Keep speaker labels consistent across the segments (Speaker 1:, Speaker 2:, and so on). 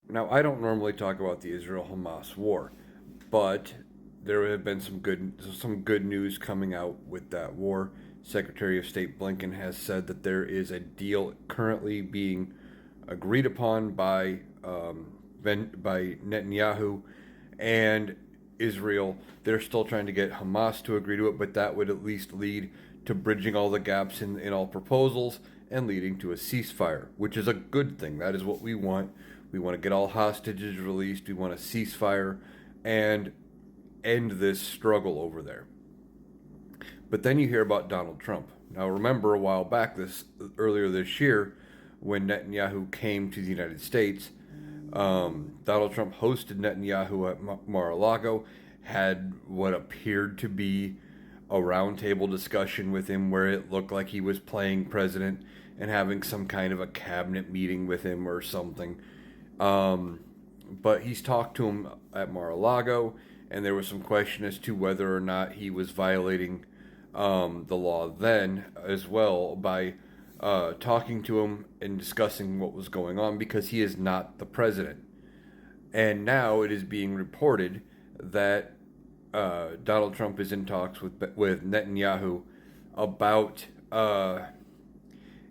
Speaker 1: Now, I don't normally talk about the Israel-Hamas war, but there have been some good news coming out with that war. Secretary of State Blinken has said that there is a deal currently being agreed upon by Netanyahu and Israel. They're still trying to get Hamas to agree to it, but that would at least lead to bridging all the gaps in all proposals and leading to a ceasefire, which is a good thing. That is what we want. We want to get all hostages released. We want a ceasefire and end this struggle over there. But then you hear about Donald Trump. Now, remember a while back, earlier this year, when Netanyahu came to the United States, Donald Trump hosted Netanyahu at Mar-a-Lago, had what appeared to be a roundtable discussion with him where it looked like he was playing president and having some kind of a cabinet meeting with him or something. But he's talked to him at Mar-a-Lago, and there was some question as to whether or not he was violating the law then as well by talking to him and discussing what was going on because he is not the president. And now it is being reported that Donald Trump is in talks with Netanyahu about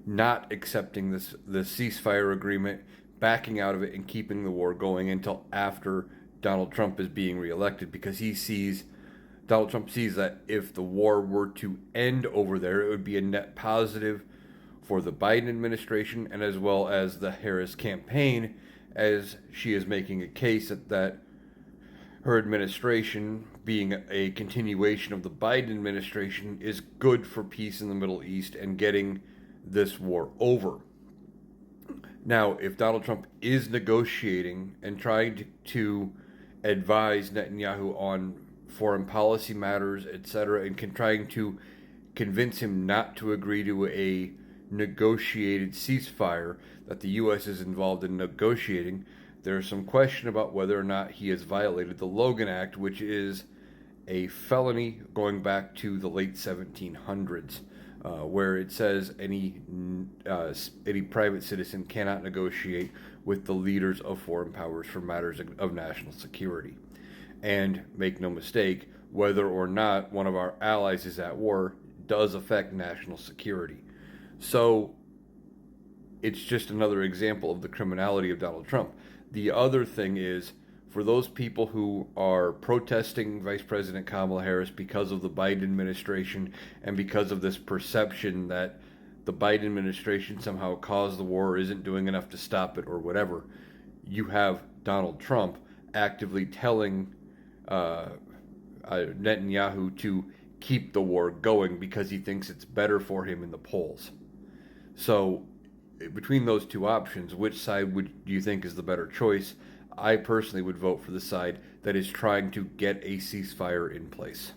Speaker 1: not accepting the ceasefire agreement, backing out of it, and keeping the war going until after Donald Trump is being reelected because Donald Trump sees that if the war were to end over there, it would be a net positive for the Biden administration and as well as the Harris campaign, as she is making a case that her administration, being a continuation of the Biden administration, is good for peace in the Middle East and getting this war over. Now, if Donald Trump is negotiating and trying to advise Netanyahu on foreign policy matters, etc., and trying to convince him not to agree to a negotiated ceasefire that the U.S. is involved in negotiating, there's some question about whether or not he has violated the Logan Act, which is a felony going back to the late 1700s, where it says any private citizen cannot negotiate with the leaders of foreign powers for matters of national security. And make no mistake, whether or not one of our allies is at war does affect national security. So it's just another example of the criminality of Donald Trump. The other thing is, for those people who are protesting Vice President Kamala Harris because of the Biden administration and because of this perception that the Biden administration somehow caused the war or isn't doing enough to stop it or whatever, you have Donald Trump actively telling Netanyahu to keep the war going because he thinks it's better for him in the polls. So, between those two options, which side do you think is the better choice? I personally would vote for the side that is trying to get a ceasefire in place.